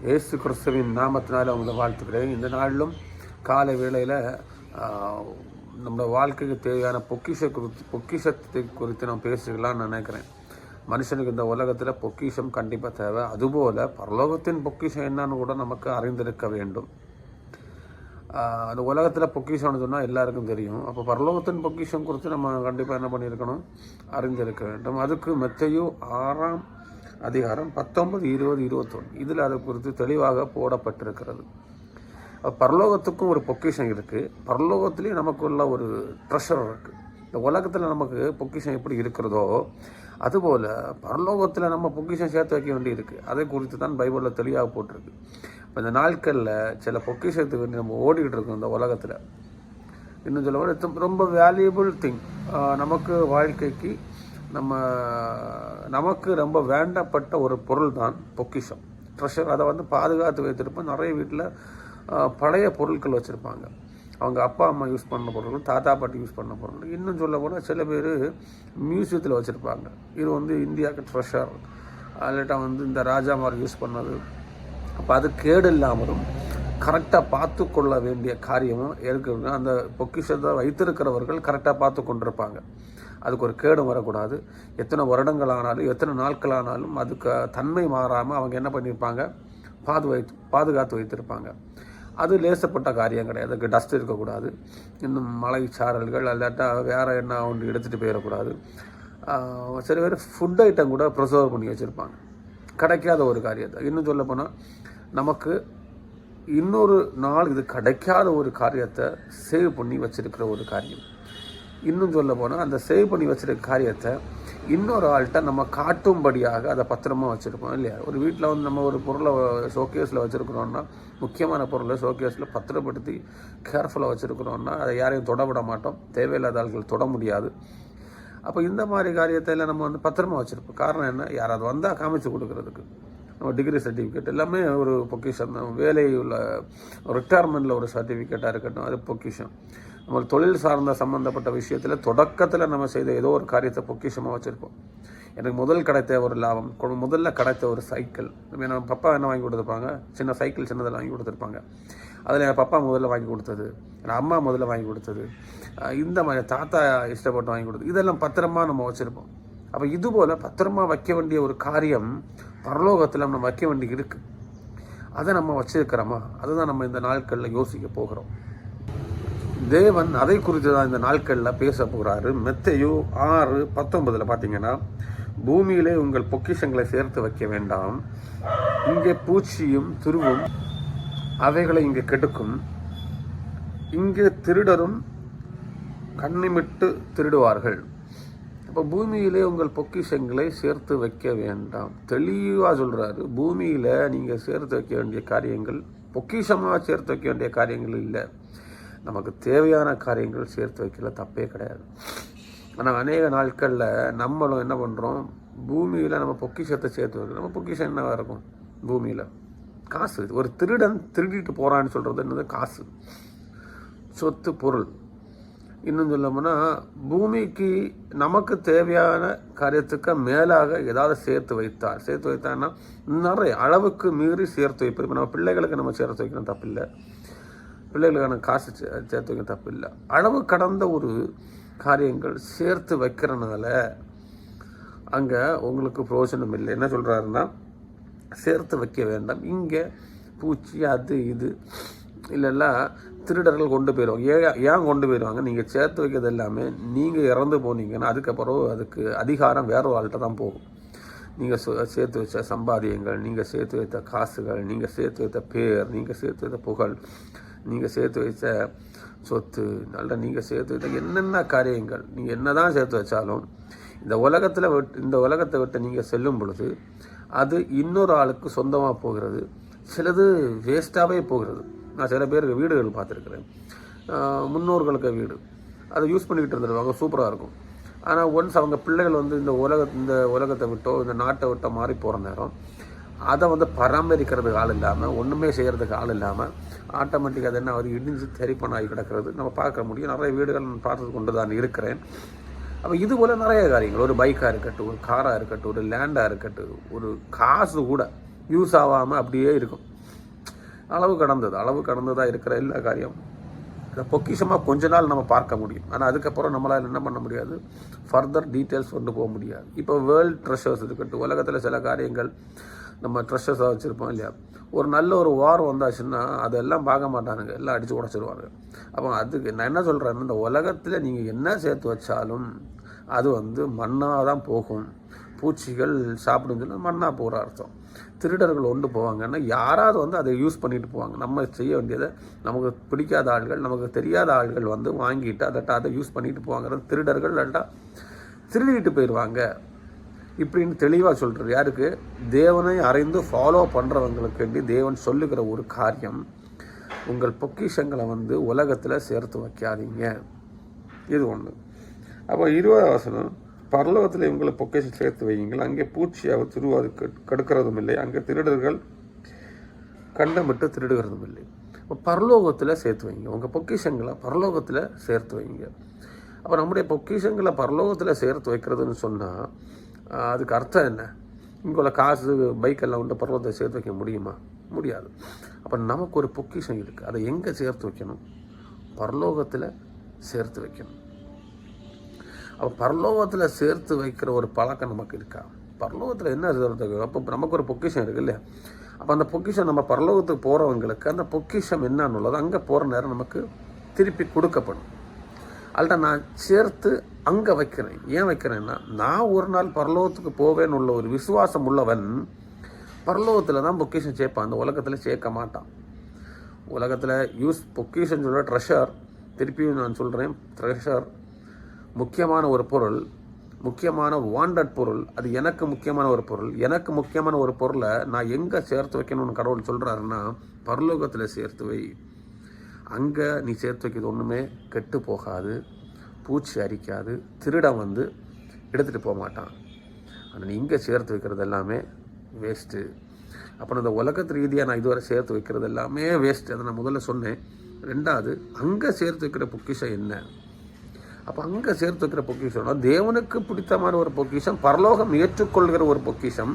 இயேசு கிறிஸ்துவின் நாமத்தினால் அவங்களை வாழ்த்துக்கிறேன். இந்த நாளிலும் காலை வேளையில் நம்ம வாழ்க்கைக்கு தேவையான பொக்கிஷத்தை குறித்து நான் பேசிக்கலாம்னு நினைக்கிறேன். மனுஷனுக்கு இந்த உலகத்தில் பொக்கிஷம் கண்டிப்பாக தேவை. அதுபோல் பரலோகத்தின் பொக்கிஷம் என்னன்னு கூட நமக்கு அறிந்திருக்க வேண்டும். அந்த உலகத்தில் பொக்கிஷம்னு சொன்னால் எல்லாருக்கும் தெரியும். அப்போ பரலோகத்தின் பொக்கிஷம் குறித்து நம்ம கண்டிப்பாக என்ன பண்ணியிருக்கணும், அறிந்திருக்க வேண்டும். அதுக்கு மத்தேயு 6ஆம் அதிகாரம் 19, 20, 21 இதில் அதை குறித்து தெளிவாக போடப்பட்டிருக்கிறது. பரலோகத்துக்கும் ஒரு பொக்கிஷம் இருக்குது. பரலோகத்துலேயும் நமக்குள்ள ஒரு ட்ரெஷர் இருக்குது. இந்த உலகத்தில் நமக்கு பொக்கிஷம் எப்படி இருக்கிறதோ அதுபோல் பரலோகத்தில் நம்ம பொக்கிஷம் சேர்த்து வைக்க வேண்டி இருக்குது. அதை குறித்து தான் பைபிளில் தெளிவாக போட்டிருக்கு. இப்போ இந்த நாட்களில் சில பொக்கிஷத்துக்கு வேண்டி நம்ம ஓடிக்கிட்டு இருக்கோம் இந்த உலகத்தில். இன்னும் சொல்ல ரொம்ப வேல்யூபிள் திங், நமக்கு வாழ்க்கைக்கு நமக்கு ரொம்ப வேண்டப்பட்ட ஒரு பொருள் தான் பொக்கிஷம், ட்ரெஷர். அதை பாதுகாத்து வைத்திருப்போம். நிறைய வீட்டில் பழைய பொருட்கள் வச்சுருப்பாங்க. அவங்க அப்பா அம்மா யூஸ் பண்ண பொருட்கள், தாத்தா பாட்டி யூஸ் பண்ண பொருட்கள். இன்னும் சொல்ல போனால் சில பேர் மியூசியத்தில் வச்சுருப்பாங்க. இது இந்தியாவுக்கு ட்ரெஷர். அதில்ட்டா இந்த ராஜாமார் யூஸ் பண்ணது. அப்போ அது கேடு இல்லாமலும் கரெக்டாக பார்த்து கொள்ள வேண்டிய காரியமும் இருக்கிறது. அந்த பொக்கிஷத்தை வைத்திருக்கிறவர்கள் கரெக்டாக பார்த்து கொண்டிருப்பாங்க. அதுக்கு ஒரு கேடு வரக்கூடாது. எத்தனை வருடங்கள் ஆனாலும் எத்தனை நாட்கள் ஆனாலும் அதுக்கு தன்மை மாறாமல் அவங்க என்ன பண்ணியிருப்பாங்க, பாதுகாத்து வைத்திருப்பாங்க. அது லேசப்பட்ட காரியம் கிடையாது. அதுக்கு டஸ்ட் இருக்கக்கூடாது. இன்னும் மலை சாரல்கள் அல்லாட்டா வேறு என்ன ஒன்று எடுத்துகிட்டு போயிடக்கூடாது. சில பேர் ஃபுட் ஐட்டம் கூட ப்ரிசர்வ் பண்ணி வச்சுருப்பாங்க. கிடைக்காத ஒரு காரியத்தை. இன்னும் சொல்ல போனால் நமக்கு இன்னொரு நாள் இது கிடைக்காத ஒரு காரியத்தை சேவ் பண்ணி வச்சுருக்கிற ஒரு காரியம். இன்னும் சொல்ல போனால் அந்த சேவ் பண்ணி வச்சுருக்க காரியத்தை இன்னொரு ஆள்கிட்ட நம்ம காட்டும்படியாக அதை பத்திரமா வச்சுருப்போம் இல்லையா? ஒரு வீட்டில் நம்ம ஒரு பொருளை ஷோகேஸில் வச்சுருக்கிறோன்னா, முக்கியமான பொருளை ஷோகேஸில் பத்திரப்படுத்தி கேர்ஃபுல்லாக வச்சுருக்கிறோன்னா அதை யாரையும் தொடவிட மாட்டோம். தேவையில்லாத ஆள்கள் தொட முடியாது. அப்போ இந்த மாதிரி காரியத்தை நம்ம பத்திரமா வச்சுருப்போம். காரணம் என்ன? யாராவது வந்தால் காமிச்சு கொடுக்கறதுக்கு. நம்ம டிகிரி சர்டிஃபிகேட் எல்லாமே ஒரு பொக்கிஷம் தான். வேலை உள்ள ரிட்டையர்மெண்ட்டில் ஒரு சர்டிஃபிகேட்டாக இருக்கட்டும், அது பொக்கிஷம். நம்ம தொழில் சார்ந்த சம்மந்தப்பட்ட விஷயத்தில் தொடக்கத்தில் நம்ம செய்த ஏதோ ஒரு காரியத்தை பொக்கிஷமாக வச்சுருப்போம். எனக்கு முதல் கிடைத்த ஒரு லாபம், முதல்ல கிடைத்த ஒரு சைக்கிள். நம்ம பப்பா என்ன வாங்கி கொடுத்துருப்பாங்க, சின்ன சைக்கிள் சின்னதில் வாங்கி கொடுத்துருப்பாங்க. அதில் என் பப்பா முதல்ல வாங்கி கொடுத்தது, என் அம்மா முதல்ல வாங்கி கொடுத்தது, இந்த மாதிரி தாத்தா இஷ்டப்பட்டு வாங்கி கொடுத்தது, இதெல்லாம் பத்திரமா நம்ம வச்சுருப்போம். அப்போ இதுபோல் பத்திரமா வைக்க வேண்டிய ஒரு காரியம் பரலோகத்தில் நம்ம வைக்க வேண்டி இருக்குது. அதை நம்ம வச்சிருக்கிறோமா? அதுதான் நம்ம இந்த நாட்களில் யோசிக்க போகிறோம். தேவன் அதை குறித்து தான் இந்த நாட்களில் பேச போகிறாரு. மத்தேயு 6:19 பார்த்தீங்கன்னா, பூமியிலே உங்கள் பொக்கிஷங்களை சேர்த்து வைக்க வேண்டாம், இங்கே பூச்சியும் துருவும் அவைகளை இங்கே கெடுக்கும், இங்கே திருடரும் கண்ணிமிட்டு திருடுவார்கள். இப்போ பூமியிலே உங்கள் பொக்கிஷங்களை சேர்த்து வைக்க வேண்டாம். தெளிவாக சொல்கிறாரு. பூமியில் நீங்கள் சேர்த்து வைக்க வேண்டிய காரியங்கள் பொக்கிஷமாக சேர்த்து வைக்க வேண்டிய காரியங்கள் இல்லை. நமக்கு தேவையான காரியங்கள் சேர்த்து வைக்கல, தப்பே கிடையாது. ஆனால் அநேக நாட்களில் நம்மளும் என்ன பண்ணுறோம், பூமியில் நம்ம பொக்கிஷத்தை சேர்த்து வைக்கிறோம். நம்ம பொக்கிஷம் என்னவாக இருக்கும்? பூமியில் காசு. ஒரு திருடன் திருடிட்டு போகிறான்னு சொல்கிறது என்னது? காசு, சொத்து, பொருள். இன்னும் சொல்ல போனால் பூமிக்கு நமக்கு தேவையான காரியத்துக்கு மேலாக ஏதாவது சேர்த்து வைத்தான்னா நிறைய அளவுக்கு மீறி சேர்த்து வைப்பது. இப்போ நம்ம பிள்ளைகளுக்கு நம்ம சேர்த்து வைக்கணும், தப்பில்லை. பிள்ளைகளுக்கான காசு சேர்த்து வைக்க தப்பில்லை. அளவு கடந்த ஒரு காரியங்கள் சேர்த்து வைக்கிறனால அங்கே உங்களுக்கு பிரயோஜனம் இல்லை. என்ன சொல்கிறாருன்னா, சேர்த்து வைக்க வேண்டாம், இங்கே பூச்சி அது இது இல்லைன்னா திருடர்கள் கொண்டு போயிடுவாங்க. ஏன் கொண்டு போயிடுவாங்க? நீங்கள் சேர்த்து வைக்கிறது எல்லாமே நீங்கள் இறந்து போனீங்கன்னா அதுக்கப்புறம் அதுக்கு அதிகாரம் வேற ஆள்கிட்ட தான் போகும். நீங்கள் சேர்த்து வச்ச சம்பாதியங்கள், நீங்கள் சேர்த்து வைத்த காசுகள், நீங்கள் சேர்த்து வைத்த பேர், நீங்கள் சேர்த்து வைத்த புகழ், நீங்கள் சேர்த்து வைத்த சொத்து, நல்ல நீங்கள் சேர்த்து வைத்த என்னென்ன காரியங்கள், நீங்கள் என்ன தான் சேர்த்து வச்சாலும் இந்த உலகத்தை விட்டு நீங்கள் செல்லும் பொழுது அது இன்னொரு ஆளுக்கு சொந்தமாக போகிறது. சிலது வேஸ்ட்டாகவே போகிறது. நான் சில பேருக்கு வீடுகள் பார்த்துருக்குறேன். முன்னோர்களுக்கு வீடு அதை யூஸ் பண்ணிக்கிட்டு இருந்துருவாங்க, சூப்பராக இருக்கும். ஆனால் ஒன்ஸ் அவங்க பிள்ளைகள் இந்த உலகத்தை விட்டோ இந்த நாட்டை விட்டோ மாறி போகிற நேரம் அதை பராமரிக்கிறதுக்கு ஆள் இல்லாமல், ஒன்றுமே செய்கிறதுக்கு ஆள் இல்லாமல் ஆட்டோமேட்டிக்காக அது என்ன அவர் இடிஞ்சு தெரிப்பனாகி கிடக்கிறது நம்ம பார்க்க முடியும். நிறைய வீடுகள் நான் பார்த்து கொண்டு தான் இருக்கிறேன். அப்போ இது போல் நிறைய காரியங்கள், ஒரு பைக்காக இருக்கட்டும், ஒரு காராக இருக்கட்டும், ஒரு லேண்டாக இருக்கட்டும், ஒரு காசு கூட யூஸ் ஆகாமல் அப்படியே இருக்கும். அளவு கடந்ததாக இருக்கிற எல்லா காரியம் இதை பொக்கிஷமாக கொஞ்ச நாள் நம்ம பார்க்க முடியும். ஆனால் அதுக்கப்புறம் நம்மளால் என்ன பண்ண முடியாது, ஃபர்தர் டீட்டெயில்ஸ் கொண்டு போக முடியாது. இப்போ வேர்ல்ட் ட்ரெஷர்ஸ் இருக்கட்டும், உலகத்தில் சில காரியங்கள் நம்ம ட்ரெஷர்ஸாக வச்சுருப்போம் இல்லையா, ஒரு நல்ல ஒரு வார் வந்தாச்சுன்னா அதெல்லாம் பார்க்க மாட்டானுங்க, எல்லாம் அடித்து உடச்சிருவாங்க. அப்போ அதுக்கு நான் என்ன சொல்கிறேன்னா, இந்த உலகத்தில் நீங்கள் என்ன சேர்த்து வச்சாலும் அது மண்ணாக தான் போகும். பூச்சிகள் சாப்பிடுன்னு சொன்னால் மண்ணாக போகிற அர்த்தம். திருடர்கள் ஒன்று போவாங்கன்னா யாராவது அதை யூஸ் பண்ணிட்டு போவாங்க. நம்ம செய்ய வேண்டியதை நமக்கு பிடிக்காத ஆள்கள், நமக்கு தெரியாத ஆள்கள் வாங்கிட்டு அதை யூஸ் பண்ணிட்டு போவாங்கிறது திருடர்கள், இல்லாட்டா திருடிட்டு போயிடுவாங்க இப்படின்னு தெளிவாக சொல்கிறார். யாருக்கு? தேவனை அறிந்து ஃபாலோ பண்ணுறவங்களுக்கு வேண்டி தேவன் சொல்லுகிற ஒரு காரியம், உங்கள் பொக்கிஷங்களை உலகத்தில் சேர்த்து வைக்காதீங்க. இது ஒன்று. அப்போ 20வது வசனம், பரலோகத்தில் இவங்களை பொக்கிஷம் சேர்த்து வையுங்கள், அங்கே பூச்சியாக திருவாது கடுக்கிறதும் இல்லை, அங்கே திருடர்கள் கண்டமிட்டு திருடுகிறதும் இல்லை. இப்போ பரலோகத்தில் சேர்த்து வைங்க, உங்கள் பொக்கிஷங்களை பரலோகத்தில் சேர்த்து வைங்க. அப்போ நம்முடைய பொக்கிஷங்களை பரலோகத்தில் சேர்த்து வைக்கிறதுன்னு சொன்னால் அதுக்கு அர்த்தம் என்ன? இங்கே காசு பைக்கெல்லாம் பரலோகத்தை சேர்த்து வைக்க முடியுமா? முடியாது. அப்போ நமக்கு ஒரு பொக்கிஷம் இருக்குது, அதை எங்கே சேர்த்து வைக்கணும்? பரலோகத்தில் சேர்த்து வைக்கணும். அப்போ பரலோகத்தில் சேர்த்து வைக்கிற ஒரு பழக்கம் நமக்கு இருக்கா? பரலோகத்தில் என்ன சேர்த்து வைக்கணும்? அப்போ நமக்கு ஒரு பொக்கிஷம் இருக்குது இல்லையா? அப்போ அந்த பொக்கிஷம் நம்ம பரலோகத்துக்கு போகிறவங்களுக்கு அந்த பொக்கிஷம் என்னன்னுள்ளது அங்கே போகிற நேரம் நமக்கு திருப்பி கொடுக்கப்படும். அதில் நான் சேர்த்து அங்கே வைக்கிறேன். ஏன் வைக்கிறேன்னா, நான் ஒரு நாள் பரலோகத்துக்கு போவேன்னு உள்ள ஒரு விசுவாசம் உள்ளவன் பரலோகத்தில் தான் பொக்கிஷம் சேர்ப்பான், அந்த உலகத்தில் சேர்க்க மாட்டான். உலகத்தில் பொக்கிஷன் சொல்கிற ட்ரெஷர், திருப்பியும் நான் சொல்கிறேன், ட்ரெஷர் முக்கியமான ஒரு பொருள், முக்கியமான வாண்டட் பொருள். அது எனக்கு முக்கியமான ஒரு பொருள். எனக்கு முக்கியமான ஒரு பொருளை நான் எங்கே சேர்த்து வைக்கணும்னு கடவுள் சொல்கிறாருன்னா, பரலோகத்தில் சேர்த்து வை. அங்கே நீ சேர்த்து வைக்கிறது ஒன்றுமே கெட்டு போகாது, பூச்சி அரிக்காது, திருடம் எடுத்துகிட்டு போக மாட்டான். ஆனால் நீ இங்கே சேர்த்து வைக்கிறது எல்லாமே வேஸ்ட்டு. அப்புறம் இந்த உலகத்து ரீதியாக நான் இதுவரை சேர்த்து வைக்கிறது எல்லாமே வேஸ்ட்டு. அதை நான் முதல்ல சொன்னேன். ரெண்டாவது, அங்கே சேர்த்து வைக்கிற பொக்கிஷம் என்ன? அப்போ அங்கே சேர்த்து வைக்கிற பொக்கிஷம்னா தேவனுக்கு பிடித்தமான ஒரு பொக்கிஷம், பரலோகம் ஏற்றுக்கொள்கிற ஒரு பொக்கிஷம்,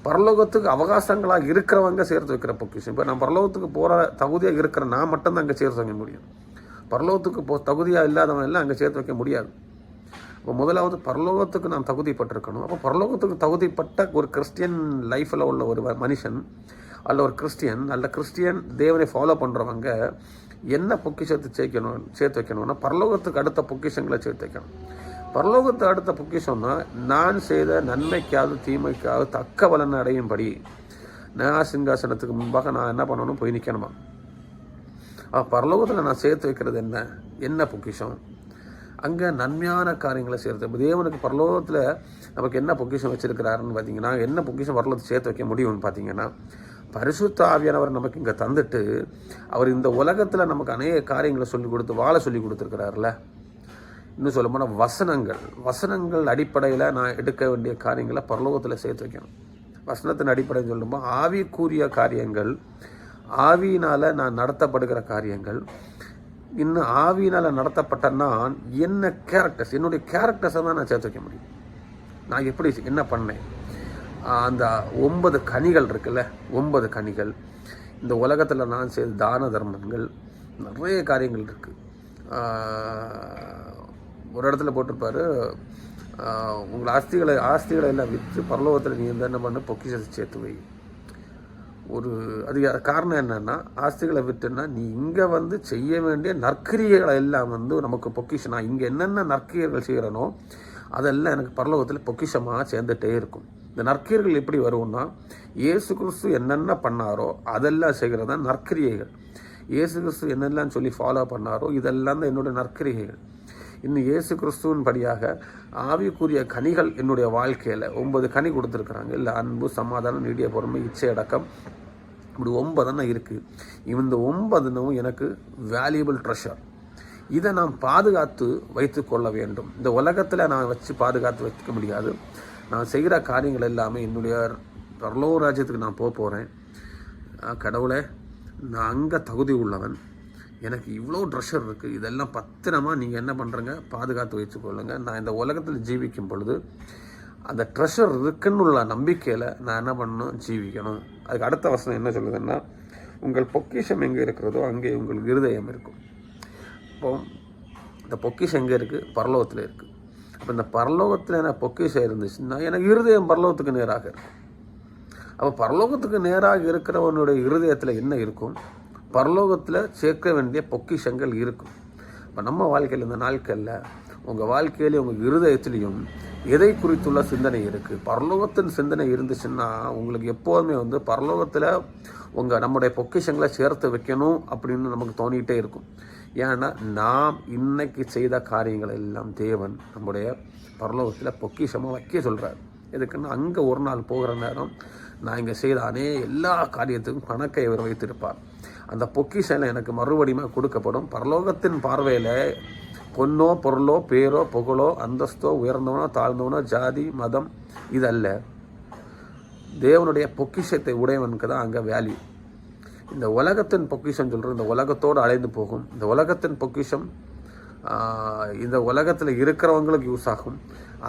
பரலோகத்துக்கு அவகாசங்களாக இருக்கிறவங்க சேர்த்து வைக்கிற பொக்கிஷம். இப்போ நான் பரலோகத்துக்கு போகிற தகுதியாக இருக்கிற நான் மட்டும்தான் அங்கே சேர்த்து வைக்க முடியும். பரலோகத்துக்கு தகுதியாக இல்லாதவன் எல்லாம் அங்கே சேர்த்து வைக்க முடியாது. இப்போ முதலாவது பரலோகத்துக்கு நான் தகுதிப்பட்டிருக்கணும். அப்போ பரலோகத்துக்கு தகுதிப்பட்ட ஒரு கிறிஸ்டியன் லைஃப்பில் உள்ள ஒரு மனுஷன் அல்ல ஒரு கிறிஸ்டியன் அல்ல கிறிஸ்டியன் தேவனை ஃபாலோ பண்ணுறவங்க என்ன பொக்கிஷத்தை சேர்த்து வைக்கணும்னா பரலோகத்துக்கு அடுத்த பொக்கிஷங்களை சேர்த்து வைக்கணும். பரலோகத்துக்கு அடுத்த பொக்கிஷம்னா நான் செய்த நன்மைக்காவது தீமைக்காவது தக்க பலனை அடையும்படி நியாய சிங்காசனத்துக்கு முன்பாக நான் என்ன பண்ணணும்? போய் நிற்கணுமா? பரலோகத்தில் நான் சேர்த்து வைக்கிறது என்ன பொக்கிஷம்? அங்கே நன்மையான காரியங்களை சேர்த்து. தேவனுக்கு பரலோகத்தில் நமக்கு என்ன பொக்கிஷம் வச்சுருக்கிறாருன்னு பார்த்தீங்கன்னா, என்ன பொக்கிஷம் பரலோகத்தை சேர்த்து வைக்க முடியும்னு பார்த்தீங்கன்னா, பரிசுத்த ஆவியானவர் நமக்கு இங்கே தந்துட்டு அவர் இந்த உலகத்தில் நமக்கு அநேக காரியங்களை சொல்லிக் கொடுத்து வாழ சொல்லி கொடுத்துருக்கிறார்ல. இன்னும் சொல்ல போனால் வசனங்கள் அடிப்படையில் நான் எடுக்க வேண்டிய காரியங்களை பரலோகத்தில் சேர்த்து வைக்கணும். வசனத்தின் அடிப்படையில் சொல்லும்போது ஆவிக்குரிய காரியங்கள், ஆவியினால் நான் நடத்தப்படுகிற காரியங்கள், இன்னும் ஆவியினால் நடத்தப்பட்ட நான் என்ன கேரக்டர்ஸ், என்னுடைய கேரக்டர்ஸை தான் நான் சேர்த்து வைக்க முடியும். நான் எப்படி என்ன பண்ணேன்? அந்த 9 கனிகள் இருக்குல்ல, 9 கனிகள். இந்த உலகத்தில் நான் செய்த தான தர்மங்கள் நிறைய காரியங்கள் இருக்குது. ஒரு இடத்துல போட்டிருப்பாரு, உங்கள் ஆஸ்திகளை எல்லாம் விற்று பரலோகத்தில் நீ என்ன பண்ண பொக்கிஷத்தை சேர்த்து வை. அது காரணம் என்னன்னா, ஆஸ்திகளை விட்டுன்னா நீ இங்கே செய்ய வேண்டிய நற்கிரியைகளை எல்லாம் நமக்கு பொக்கிஷம். நான் இங்கே என்னென்ன நற்கிரியர்கள் செய்கிறனோ அதெல்லாம் எனக்கு பரலோகத்தில் பொக்கிஷமாக சேர்ந்துட்டே இருக்கும். இந்த நற்கிரியர்கள் எப்படி வரும்னா, இயேசு கிறிஸ்து என்னென்ன பண்ணாரோ அதெல்லாம் செய்கிறது தான் நற்கிரியைகள். இயேசு கிறிஸ்து என்னெல்லாம் சொல்லி ஃபாலோ பண்ணாரோ இதெல்லாம் தான் என்னுடைய நற்கிரியைகள். இன்னும் இயேசு கிறிஸ்துவின் படியாக ஆவிக்குரிய கனிகள் என்னுடைய வாழ்க்கையில் 9 கனி கொடுத்துருக்குறாங்க. இல்லை, அன்பு, சமாதானம், நீடிய பொறுமை, இச்சை அடக்கம், இப்படி 9 இருக்குது. இந்த 9 எனக்கு வேல்யூபிள் ட்ரெஷர். இதை நான் பாதுகாத்து வைத்து கொள்ள வேண்டும். இந்த உலகத்தில் நான் வச்சு பாதுகாத்து வைக்க முடியாது. நான் செய்கிற காரியங்கள் எல்லாமே என்னுடைய பரலோக ராஜ்யத்துக்கு நான் போகிறேன். கடவுளே, நான் அங்கே தகுதி உள்ளவன், எனக்கு இவ்வளோ ட்ரெஷர் இருக்குது, இதெல்லாம் பத்திரமா நீங்கள் என்ன பண்ணுறங்க? பாதுகாத்து வச்சுக்கொள்ளுங்க. நான் இந்த உலகத்தில் ஜீவிக்கும் பொழுது அந்த ட்ரெஷர் இருக்குன்னு உள்ள நம்பிக்கையில் நான் என்ன பண்ணணும்? ஜீவிக்கணும். அதுக்கு அடுத்த வசனம் என்ன சொல்லுதுன்னா, உங்கள் பொக்கிஷம் எங்கே இருக்கிறதோ அங்கே உங்கள் இருதயம் இருக்கும். இப்போ இந்த பொக்கிஷம் எங்கே இருக்குது? பரலோகத்தில் இருக்குது. அப்போ இந்த பரலோகத்தில் எனக்கு பொக்கிஷம் இருந்துச்சுன்னா எனக்கு இருதயம் பரலோகத்துக்கு நேராக இருக்கும். அப்போ பரலோகத்துக்கு நேராக இருக்கிறவனுடைய இருதயத்தில் என்ன இருக்கும்? பரலோகத்தில் சேர்க்க வேண்டிய பொக்கிஷங்கள் இருக்கும். இப்போ நம்ம வாழ்க்கையில் இந்த நாட்களில் உங்கள் வாழ்க்கையிலே உங்கள் இருதயத்திலையும் எதை குறித்துள்ள சிந்தனை இருக்குது? பரலோகத்தின் சிந்தனை இருந்துச்சுன்னா உங்களுக்கு எப்போதுமே பரலோகத்தில் நம்முடைய பொக்கிஷங்களை சேர்த்து வைக்கணும் அப்படின்னு நமக்கு தோணிகிட்டே இருக்கும். ஏன்னா நாம் இன்னைக்கு செய்த காரியங்கள் எல்லாம் தேவன் நம்முடைய பரலோகத்தில் பொக்கிஷமாக வைக்க சொல்கிறார். எதுக்குன்னா அங்கே ஒரு நாள் போகிற நேரம் நான் இங்கே செய்த எல்லா காரியத்துக்கும் கணக்கை அவர் வைத்திருப்பார். அந்த பொக்கிஷம் எனக்கு மறுபடியும் கொடுக்கப்படும். பரலோகத்தின் பார்வையில் பொன்னோ பொருளோ பேரோ புகழோ அந்தஸ்தோ உயர்ந்தவனோ தாழ்ந்தவனோ ஜாதி மதம் இதல்ல. தேவனுடைய பொக்கிஷத்தை உடையவனுக்கு தான் அங்கே வேல்யூ. இந்த உலகத்தின் பொக்கிஷம் சொல்கிறது இந்த உலகத்தோடு அலைந்து போகும். இந்த உலகத்தின் பொக்கிஷம் இந்த உலகத்தில் இருக்கிறவங்களுக்கு யூஸ் ஆகும்.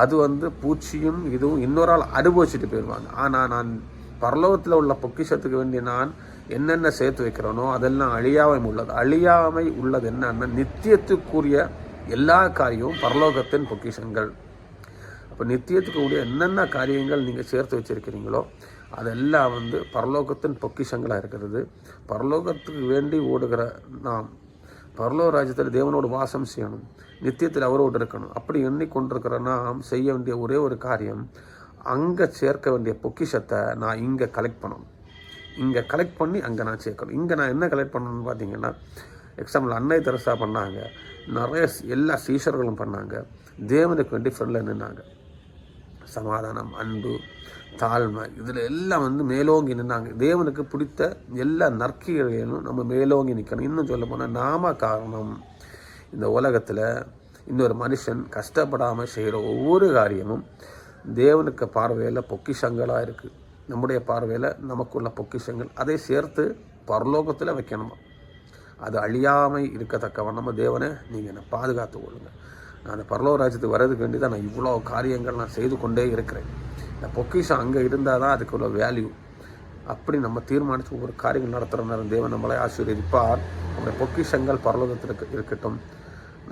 அது பூச்சியும் இதுவும் இன்னொரு ஆள் அனுபவிச்சுட்டு போயிடுவாங்க. ஆனால் நான் பரலோகத்தில் உள்ள பொக்கிஷத்துக்கு வேண்டிய நான் என்னென்ன சேர்த்து வைக்கிறேனோ அதெல்லாம் அழியாமை உள்ளது என்னன்னா நித்தியத்துக்குரிய எல்லா காரியமும் பரலோகத்தின் பொக்கிஷங்கள். அப்போ நித்தியத்துக்கு கூடிய என்னென்ன காரியங்கள் நீங்கள் சேர்த்து வச்சுருக்கிறீங்களோ அதெல்லாம் பரலோகத்தின் பொக்கிஷங்களாக இருக்கிறது. பரலோகத்துக்கு வேண்டி ஓடுகிற நாம் பரலோக ராஜ்யத்தில் தேவனோடு வாசம் செய்யணும், நித்தியத்தில் அவரோடு இருக்கணும். அப்படி எண்ணிக்கொண்டிருக்கிற நாம் செய்ய வேண்டிய ஒரே ஒரு காரியம், அங்கே சேர்க்க வேண்டிய பொக்கிஷத்தை நான் இங்கே கலெக்ட் பண்ணணும். இங்கே கலெக்ட் பண்ணி அங்கே நான் சேர்க்கணும். இங்கே நான் என்ன கலெக்ட் பண்ணணும்னு பார்த்தீங்கன்னா, எக்ஸாம்பிள் அன்னை தெரசா பண்ணாங்க, நிறைய எல்லா சீஷர்களும் பண்ணாங்க. தேவனுக்கு வேண்டி ஃப்ரெண்டில் நின்னாங்க. சமாதானம், அன்பு, தாழ்மை இதில் எல்லாம் மேலோங்கி நின்னாங்க. தேவனுக்கு பிடித்த எல்லா நற்கிரையிலும் நம்ம மேலோங்கி நிற்கணும். இன்னும் சொல்ல போனால் நாம காரணம் இந்த உலகத்தில் இன்னொரு மனுஷன் கஷ்டப்படாமல் செய்கிற ஒவ்வொரு காரியமும் தேவனுக்கு பார்வையில் பொக்கிஷங்களாக இருக்குது. நம்முடைய பார்வையில் நமக்குள்ள பொக்கிஷங்கள் அதை சேர்த்து பரலோகத்தில் வைக்கணுமா. அது அழியாமை இருக்கத்தக்கவன் நம்ம தேவனை நீங்கள் என்னை பாதுகாத்து கொள்ளுங்கள். நான் அந்த பரலோக ராஜ்யத்துக்கு வர்றதுக்கு வேண்டி தான் நான் இவ்வளோ காரியங்கள் நான் செய்து கொண்டே இருக்கிறேன். இந்த பொக்கிஷம் அங்கே இருந்தால் தான் அதுக்குள்ள வேல்யூ. அப்படி நம்ம தீர்மானித்து ஒவ்வொரு காரியங்கள் நடத்துகிற நேரம் தேவன் நம்மளை ஆசீர்வதிப்பார். நம்முடைய பொக்கிஷங்கள் பரலோகத்தில் இருக்கட்டும்.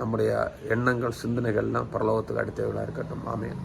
நம்முடைய எண்ணங்கள் சிந்தனைகள்லாம் பரலோகத்துக்கு அடுத்தவர்களாக இருக்கட்டும். ஆமென்.